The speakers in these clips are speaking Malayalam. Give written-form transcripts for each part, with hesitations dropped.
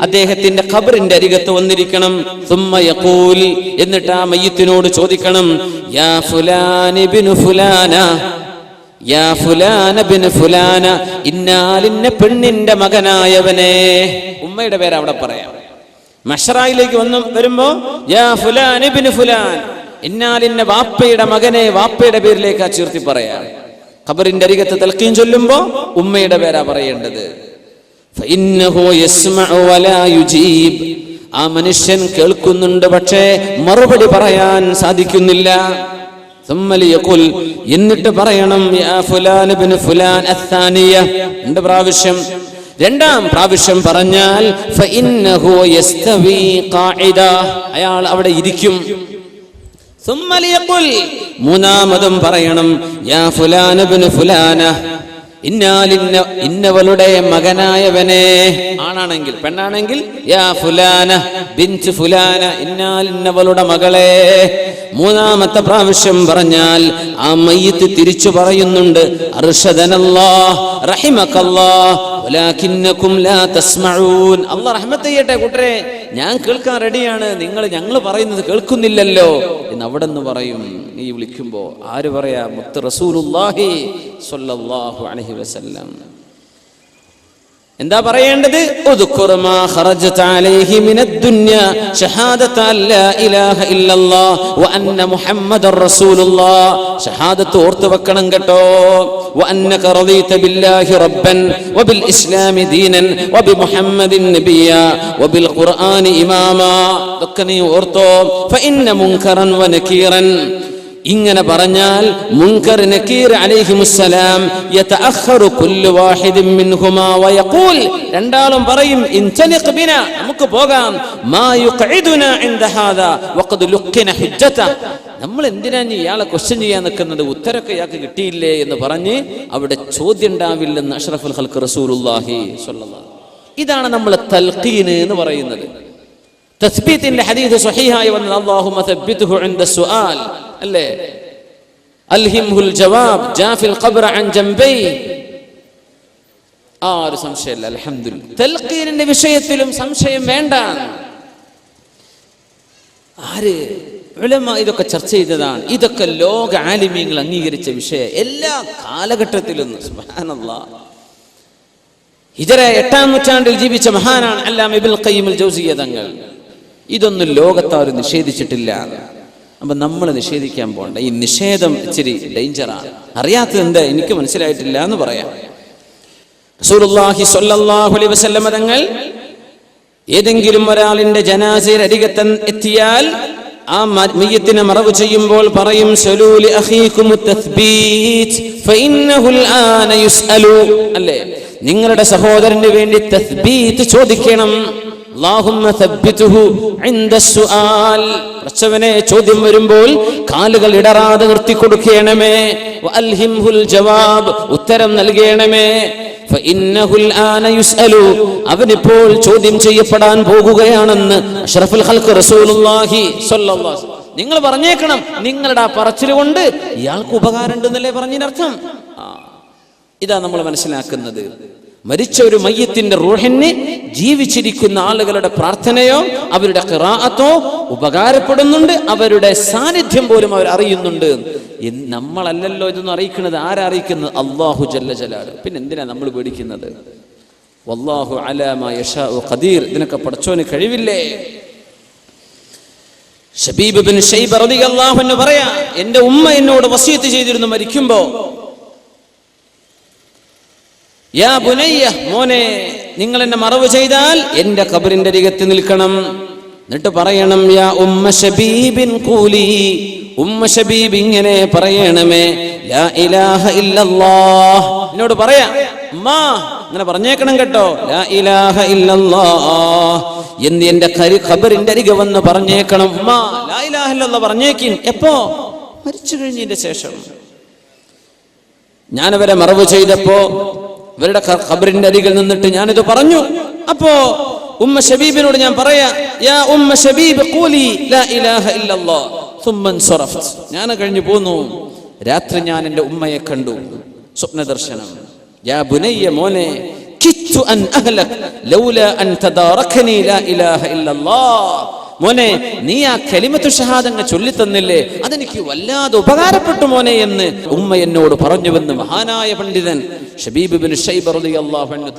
അദ്ദേഹത്തിന്റെ ഖബറിന്റെ അരികത്ത് വന്നിരിക്കണം. സുമ്മ യഖൂൽ, എന്നിട്ട് ആ മയ്യിത്തിനോട് ചോദിക്കണം, യാ ഫുലാൻ ഇബ്നു ഫുലാന, യാ ഫുലാൻ ഇബ്നു ഫുലാന, ഇന്നാലിന്ന പെണ്ണിന്റെ മകനായവനെ. ഉമ്മയുടെ പേര് അവിടെ പറയാം. മഹ്ശറയിലേക്ക് വരുമ്പോ യാ ഫുലാൻ ഇബ്നു ഫുലാൻ, ഇന്നാലിന്ന വാപ്പയുടെ മകനെ, വാപ്പയുടെ പേരിലേക്ക് ചേർത്തി പറയാം. ഖബറിന്റെ അരികത്ത് തൽഖീൻ ചൊല്ലുമ്പോ ഉമ്മയുടെ പേരാ പറയേണ്ടത്. ആ മനുഷ്യൻ കേൾക്കുന്നുണ്ട്, പക്ഷേ മറുപടി പറയാൻ സാധിക്കുന്നില്ല. എന്നിട്ട് പറയണം, യാ ഫുലാൻ ഇബ്നു ഫുലാൻ അത്താനിയ, രണ്ടാം പ്രാവശ്യം പറഞ്ഞാൽ അയാൾ അവിടെ ഇരിക്കും. മൂന്നാമതും പറയണം, യാ ഫുലാൻ ഇബ്നു ഫുലാന, ഇന്നവളുടെ മകനായവനെ. ആണാണെങ്കിൽ, പെണ്ണാണെങ്കിൽ യാ ഫുലാന ബിൻത് ഫുലാന, ഇന്നവളുടെ മകളെ. മൂന്നാമത്തെ പ്രാവശ്യം പറഞ്ഞാൽ ആ മയ്യിത്ത് തിരിച്ചു പറയുന്നുണ്ട്, അർഷദനല്ലാഹ് റഹിമകല്ലാഹ് വലാകിന്നകും ലാ തസ്മഊൻ. അല്ലാഹ് റഹ്മത്ത് ചെയ്യട്ടെ കൂട്ടരെ, ഞാൻ കേൾക്കാൻ റെഡിയാണ്, ഞങ്ങൾ പറയുന്നത് കേൾക്കുന്നില്ലല്ലോ എന്ന് അവിടെ നിന്ന് പറയും. ഈ വിളിക്കുമ്പോ ആര് പറയാ? മുത്ത് റസൂലുള്ളാഹി സ്വല്ലല്ലാഹു അലൈഹി വസല്ലം. എന്താ പറയേണ്ടത്? ഉദ്കുർ മാ ഖറജത അലൈഹി മിനദ് ദുനിയ ഷഹാദത ലാ ഇലാഹ ഇല്ലല്ലാഹ് വ അന്ന മുഹമ്മദർ റസൂലുള്ളാഹ്. ഷഹാദത്ത് ഓർത്തു വെക്കണം കേട്ടോ. വ അന്നക റളീത ബില്ലാഹി റബ്ബൻ വ ബിൽ ഇസ്ലാമി ദീനൻ വ ബി മുഹമ്മദിൻ നബിയ വ ബിൽ ഖുർആനി ഇമാമാ. ഇതൊക്കെ നീ ഓർത്തോ. ഫ ഇന്ന മുൻകറൻ വ നകീറൻ, ഇങ്ങനെ പറഞ്ഞാൽ മുൻകർ നകീർ അലൈഹിമുസ്സലാം യതഅഖറു കുല്ലു വാഹിദിൻ മിൻഹുമാ വയഖൂൽ, രണ്ടാളും പറയും, ഇൻതലിഖ് ബിനാ, നമുക്ക് പോകാം, മാ യുഖഇദുനാ ഇൻദ ഹാദാ വഖദ് ലുഖിന ഹുജ്ജത, നമ്മൾ എന്തിനാ ഇയാളെ ക്വസ്റ്റ്യൻ ചെയ്യാൻ നിൽക്കുന്നത്, ഉത്തരമൊക്കെ ഇയാൾക്ക് കിട്ടിയില്ലേ എന്ന് പറഞ്ഞ് അവിടെ ചോദ്യം ഉണ്ടാവില്ലെന്ന് അഷ്റഫുൽ ഖൽഖ് റസൂലുള്ളാഹി സ്വല്ലല്ലാഹു. ഇതാണ് നമ്മൾ തൽഖീൻ എന്ന് പറയുന്നത്. തസ്ബീത്തിന്റെ ഹദീസ് സ്വഹീഹായി വന്നത്, അല്ലാഹുമ്മ തബ്ബിത്ഹു ഇൻദ സുആൽ, അല്ലേ, അൽഹിംഹുൽ ജവാബ് ജാഫിൽ ഖബ്റ അൻ ജംബൈ. ആ ഒരു സംശയമില്ല, അൽഹംദുലില്ലാഹ്. തൽഖീനിന്റെ വിഷയത്തിലും സംശയം വേണ്ട. ആര് ഉലമാ ഇതൊക്കെ ചർച്ച ചെയ്തതാണ്. ഇതൊക്കെ ലോക ആലിമീങ്ങൾ അംഗീകരിച്ച വിഷയം എല്ലാ കാലഘട്ടത്തിലും. സുബ്ഹാനല്ലാഹ്. ഹിജറ 8-ാം നൂറ്റാണ്ടിൽ ജീവിച്ച മഹാനാണ് അല്ലാമ ഇബ്നുൽ ഖയ്യിം അൽ ജൗസിയ്യ തങ്ങൾ. ഇതൊന്നും ലോകത്താരും നിഷേധിച്ചിട്ടില്ല. അപ്പൊ നമ്മൾ നിഷേധിക്കാൻ പോകണ്ട. ഈ നിഷേധം ഇച്ചിരി ഡേഞ്ചറാണ്. അറിയാത്തത് എന്താ, എനിക്ക് മനസ്സിലായിട്ടില്ല എന്ന് പറയാം. റസൂലുള്ളാഹി സ്വല്ലല്ലാഹു അലൈഹി വസല്ലം തങ്ങൾ ഏതെങ്കിലും ഒരാളിന്റെ ജനാസയിൽ അരികത്ത് എത്തിയാൽ ആ മയ്യിത്തിനെ മറവ് ചെയ്യുമ്പോൾ പറയും, സലൂലി അഖീകുമുത് തസ്ബീത് ഫഇന്നഹുൽ ആന യുസ്അലു, അല്ലേ, നിങ്ങളുടെ സഹോദരന് വേണ്ടി തസ്ബീത് ചോദിക്കണം. അല്ലാഹുമ്മ തബ്ബിത്ഹു ഇൻദ സുആൽ, പ്രശ്നവനെ ചോദ്യം വരുമ്പോൾ കാലുകൾ ഇടറാതെ നിർത്തി കൊടുക്കണമേ. വഅൽഹിംഹുൽ ജവാബ്, ഉത്തരം നൽകണമേ. ഫഇന്നഹുൽ ആന യുസ്അലു, അവനിപ്പോൾ ചോദ്യം ചെയ്യപ്പെടാൻ പോകുകയാണെന്ന് അഷ്റഫുൽ ഖൽഖ് റസൂലുള്ളാഹി സ്വല്ലല്ലാഹു അലൈഹി വസല്ലം. നിങ്ങൾ പറഞ്ഞേക്കണം, നിങ്ങളുടെ ആ പറച്ചിൽ കൊണ്ട് ഇയാൾക്ക് ഉപകാരം ഉണ്ടെന്നല്ലേ പറഞ്ഞതിനർത്ഥം. ഇതാ നമ്മൾ മനസ്സിലാക്കുന്നത്. മരിച്ച ഒരു മയ്യത്തിന്റെ റൂഹിന് ജീവിച്ചിരിക്കുന്ന ആളുകളുടെ പ്രാർത്ഥനയോ അവരുടെ ഖിറാഅത്തോ ഉപകാരപ്പെടുന്നുണ്ട്, അവരുടെ സാന്നിധ്യം പോലും അവർ അറിയുന്നുണ്ട്. നമ്മളല്ലല്ലോ ഇതൊന്നും അറിയിക്കുന്നത്. ആരാ അറിയിക്കുന്നത്? അല്ലാഹു ജല്ല ജലാലുഹു. പിന്നെ എന്തിനാ നമ്മൾ പേടിക്കുന്നത്? വല്ലാഹു അലാ മാ യശാഉ ഖദീർ. ഇതിനൊക്കെ പടച്ചോന് കഴിവില്ലേ? ശബീബ് ബിൻ ശൈബ റളിയല്ലാഹു അൻഹു പറയാ, എന്റെ ഉമ്മ എന്നോട് വസിയത്ത് ചെയ്തിരുന്നു മരിക്കുമ്പോ, യാ ബുനയ്യ, മോനെ, നിങ്ങൾ എന്നെ മറവ് ചെയ്താൽ എന്റെ ഖബറിന്റെ അരികത്ത് നിൽക്കണം. എന്നിട്ട് പറയണം, യാ ഉമ്മ ശബീബിൻ ഖൂലി, ഉമ്മ ശബീബ് ഇങ്ങനെ പറയണമേ, ലാ ഇലാഹ ഇല്ലല്ലാഹ്. എന്നോട് പറയാ, ഉമ്മാ ഇങ്ങനെ പറഞ്ഞേക്കണം കേട്ടോ, ലാ ഇലാഹ ഇല്ലല്ലാഹ് എന്ന് എന്റെ ഖബറിന്റെ അരികെ വന്ന് പറഞ്ഞേക്കണം. ഉമ്മാ ലാ ഇലാഹ ഇല്ലല്ലാഹ് പറഞ്ഞേക്കിൻ. എപ്പോ? മരിച്ചു കഴിഞ്ഞതിന്റെ ശേഷം. ഞാനവരെ മറവ് ചെയ്തപ്പോ ഇവരുടെ ഖബറിന്റെ അരികിൽ നിന്നിട്ട് ഞാനിത് പറഞ്ഞു. അപ്പോ ഉമ്മ ശബീബിനോട് ഞാൻ പറയാ, യാ ഉമ്മ ശബീബ് ഖൂലി ലാ ഇലാഹ ഇല്ലല്ലാഹ് സുമ്മ അൻസറഫ്ത്. ഞാൻ കഴിഞ്ഞു പോന്നു. രാത്രി ഞാൻ എൻ്റെ ഉമ്മയെ കണ്ടു, സ്വപ്നദർശനം. യാ ബുനയ്യ, മോനെ, കിത്തു അൻ അഹ്ലക് ലൗലാ അൻ തദാറകനി ലാ ഇലാഹ ഇല്ലല്ലാഹ്. മോനെ, നീ ആ കലിമത്തു ഷഹാദങ്ങ് ചൊല്ലിത്തന്നില്ലേ, അതെനിക്ക് വല്ലാതെ ഉപകാരപ്പെട്ടു മോനെ എന്ന് ഉമ്മ എന്നോട് പറഞ്ഞുവെന്ന് മഹാനായ പണ്ഡിതൻ ഷബീബ് ഇബ്നു ശൈബ റളിയല്ലാഹു അൻഹു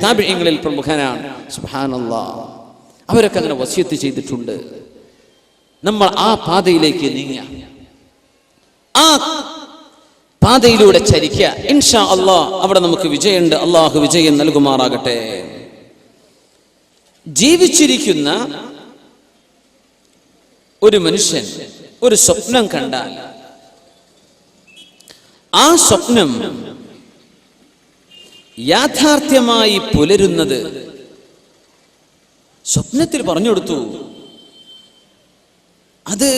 താബിഈങ്ങളിൽ പ്രമുഖനാണ്. സുബ്ഹാനല്ലാഹ്. അവരൊക്കെ അങ്ങനെ വസിയത്ത് ചെയ്തിട്ടുണ്ട്. നമ്മൾ ആ പാതയിലേക്ക് നീങ്ങുക, ആ പാതയിലൂടെ ചരിക്കുക. ഇൻഷാ അല്ലാഹ് അവിടെ നമുക്ക് വിജയമുണ്ട്. അള്ളാഹു വിജയം നൽകുമാറാകട്ടെ. ജീവിച്ചിരിക്കുന്ന ഒരു മനുഷ്യൻ ഒരു സ്വപ്നം കണ്ടാൽ ആ സ്വപ്നം യാഥാർത്ഥ്യമായി പുലരുന്നത് സ്വപ്നത്തിൽ പറഞ്ഞു കൊടുത്തു, അത്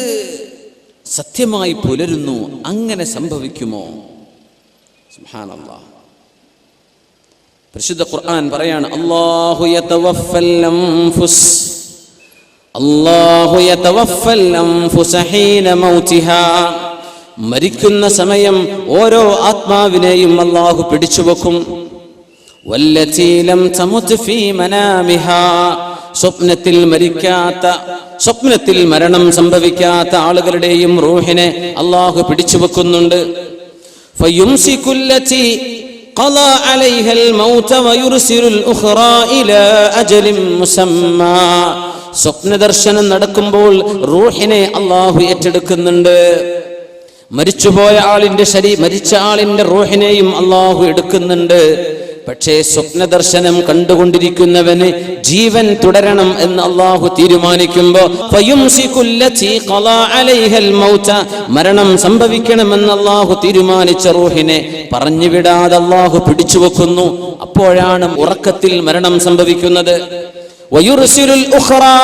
സത്യമായി പുലരുന്നു. അങ്ങനെ സംഭവിക്കുമോ? സുബ്ഹാനല്ലാഹ്. പരിശുദ്ധ ഖുർആൻ പറയാണ്, അല്ലാഹു യതവഫൽ അൻഫുസ ഹീന മൗതിഹാ. മരിക്കുന്ന സമയം ഓരോ ആത്മാവിനെയും അല്ലാഹു പിടിച്ചുവെക്കും. വല്ലതീ ലം തമുത് ഫീ മനാമിഹാ. സ്വപ്നത്തിൽ മരിക്കാത്ത, സ്വപ്നത്തിൽ മരണം സംഭവിക്കാത്ത ആളുകളുടെയും റൂഹിനെ അല്ലാഹു പിടിച്ചു വെക്കുന്നുണ്ട്. ഫയുംസികുല്ലതി ഖളാ അലൈഹൽ മൗത വയുർസിലുൽ ഉഖ്റാ ഇലാ അജലിൻ മുസമ്മാ. സ്വപ്നദർശനം നടക്കുമ്പോൾ റൂഹിനെ അല്ലാഹു ഏറ്റെടുക്കുന്നുണ്ട്. മരിച്ചുപോയ ആളിന്റെ മരിച്ച ആളിന്റെ റൂഹിനെയും അല്ലാഹു എടുക്കുന്നുണ്ട്. പക്ഷേ സ്വപ്നദർശനം കണ്ടുകൊണ്ടിരിക്കുന്നവന് ജീവൻ തുടരണം എന്ന് അല്ലാഹു തീരുമാനിക്കുമ്പോ മരണം സംഭവിക്കണമെന്ന് അല്ലാഹു തീരുമാനിച്ച റൂഹിനെ പറഞ്ഞുവിടാതെ അല്ലാഹു പിടിച്ചു വെക്കുന്നു. അപ്പോഴാണ് ഉറക്കത്തിൽ മരണം സംഭവിക്കുന്നത്. വയുർസിലുൽ ഉഖ്റാ.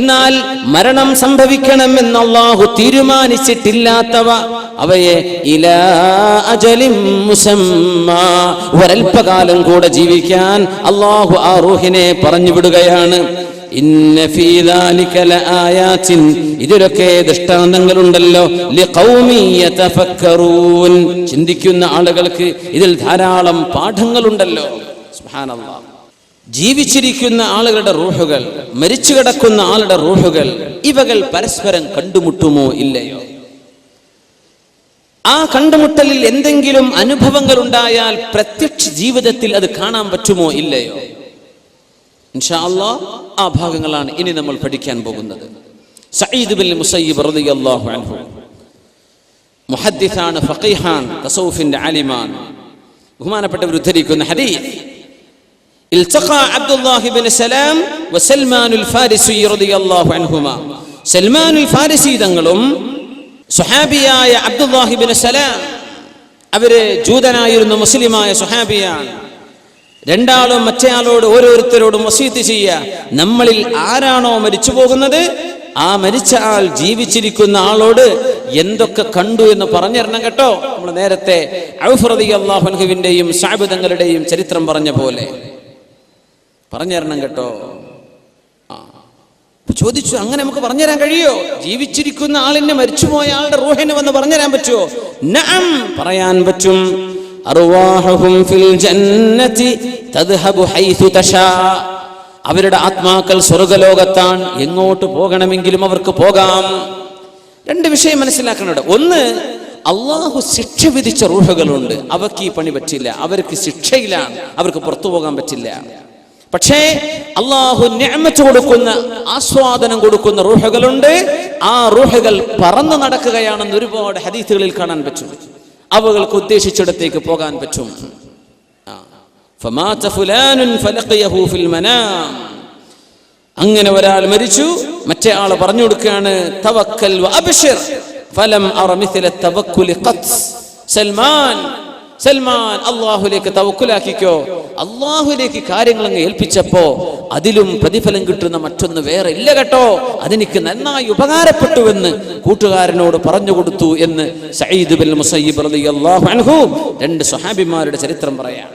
എന്നാൽ മരണം സംഭവിക്കണമെന്ന് അല്ലാഹു തീരുമാനിച്ചിട്ടില്ലാത്തവ അവയെ ഇലാ അജലിൻ മുസമ്മാ, ഒരൽപകാലം കൂടെ ജീവിക്കാൻ അല്ലാഹു ആ റൂഹിനെ പറഞ്ഞു വിടുകയാണ്. ഇന്ന ഫീ ദാലിക ലആയാതിൻ, ഇതിലൊക്കെ ദൃഷ്ടാന്തങ്ങളുണ്ടല്ലോ, ലിഖൗമി യതഫക്കറൂൻ, ചിന്തിക്കുന്ന ആളുകൾക്ക് ഇതിൽ ധാരാളം പാഠങ്ങളുണ്ടല്ലോ. സുബ്ഹാനല്ലാഹ്. ജീവിച്ചിരിക്കുന്ന ആളുകളുടെ റൂഹുകൾ, മരിച്ചു കിടക്കുന്ന ആളുടെ റൂഹുകൾ, ഇവകൾ പരസ്പരം കണ്ടുമുട്ടുമോ ഇല്ലയോ? ആ കണ്ടുമുട്ടലിൽ എന്തെങ്കിലും അനുഭവങ്ങൾ ഉണ്ടായാൽ പ്രത്യക്ഷ ജീവിതത്തിൽ അത് കാണാൻ പറ്റുമോ ഇല്ലയോ? ഇൻഷാ അല്ലാഹ് ആ ഭാഗങ്ങളാണ് ഇനി നമ്മൾ പഠിക്കാൻ പോകുന്നത്. സഈദ് ബിൻ മുസയ്യിബ് റളിയല്ലാഹു അൻഹു മുഹദ്ദിസാണ്, ഫഖീഹാൻ, തസൗഫിന്റെ ആലിമാൻ. ബഹുമാനപ്പെട്ടവർ ഉദ്ധരിക്കുന്ന ഹദീസ്, ഇൽതഖാ അബ്ദുല്ലാഹി ഇബ്നു സലാം വസൽമാനുൽ ഫാരിസി റളിയല്ലാഹു അൻഹുമാ. സൽമാനുൽ ഫാരിസി തങ്ങളും സ്വഹാബിയായ അബ്ദുല്ലാഹി ഇബ്നു സലാം, അവര് ജൂതനായിരുന്ന മുസ്ലിമായ സ്വഹാബിയാണ്. രണ്ടാളും മറ്റേയാളോട് ഓരോരുത്തരോടും വസീയത്ത് ചെയ്യുക, നമ്മളിൽ ആരാണോ മരിച്ചു പോകുന്നത് ആ മരിച്ച ആൾ ജീവിച്ചിരിക്കുന്ന ആളോട് എന്തൊക്കെ കണ്ടു എന്ന് പറഞ്ഞിരണം കേട്ടോ. നമ്മൾ നേരത്തെ ഔഫ് റളിയല്ലാഹു അൻഹുവിന്റെയും സഅബ് തങ്ങളുടെയും ചരിത്രം പറഞ്ഞ പോലെ പറഞ്ഞിരണം കേട്ടോ. ചോദിച്ചു, അങ്ങനെ നമുക്ക് പറഞ്ഞുതരാൻ കഴിയോ? ജീവിച്ചിരിക്കുന്ന ആളിനെ മരിച്ചുപോയ ആളുടെ റൂഹിനെ വന്ന് പറഞ്ഞുതരാൻ പറ്റുമോ? നഅം, പറയാൻ പറ്റും. അർവാഹുഹും ഫിൽ ജന്നതി തദ്ഹബു ഹൈതു തശാ. അവരുടെ ആത്മാക്കൾ സ്വർഗ്ഗലോകത്താണ്, എങ്ങോട്ട് പോകണമെങ്കിലും അവർക്ക് പോകാം. രണ്ട് വിഷയം മനസ്സിലാക്കണം. ഒന്ന്, അള്ളാഹു ശിക്ഷ വിധിച്ച റൂഹുകളുണ്ട്, അവർക്ക് ഈ പണി പറ്റില്ല, അവർക്ക് ശിക്ഷയിലാണ്, അവർക്ക് പുറത്തു പോകാൻ പറ്റില്ല. പക്ഷേ അള്ളാഹു നിഅമത്ത് കൊടുക്കുന്ന, ആസ്വാദനം കൊടുക്കുന്ന റൂഹുകളുണ്ട്. ആ റൂഹുകൾ പറന്നു നടക്കുകയാണെന്ന് ഒരുപാട് ഹദീസുകളിൽ കാണാൻ പറ്റും. അവകൾക്ക് ഉദ്ദേശിച്ചിടത്തേക്ക് പോകാൻ പറ്റും. ഫമാത ഫുലാനുൻ ഫലഖിയഹു ഫിൽ മനാം. അങ്ങനെ ഒരാൾ മരിച്ചു, മറ്റേ ആള് പറഞ്ഞു കൊടുക്കുകയാണ്, തവക്കൽ വഅബ്ശിർ ഫലം അറ മിസ്ല തവക്കുലി ഖത്ത്. സൽമാൻ അള്ളാഹുലേക്ക് തവക്കുലാക്കിക്കോ. അള്ളാഹുലേക്ക് കാര്യങ്ങൾ അങ്ങ് ഏൽപ്പിച്ചപ്പോ അതിലും പ്രതിഫലം കിട്ടുന്ന മറ്റൊന്ന് വേറെ ഇല്ല കേട്ടോ, അതെനിക്ക് നന്നായി ഉപകാരപ്പെട്ടുവെന്ന് കൂട്ടുകാരനോട് പറഞ്ഞു കൊടുത്തു എന്ന് സഈദ് ബിൻ മുസയ്യിബ് റളിയല്ലാഹു അൻഹു, രണ്ട് സ്വഹാബിമാരുടെ ചരിത്രം പറയാം.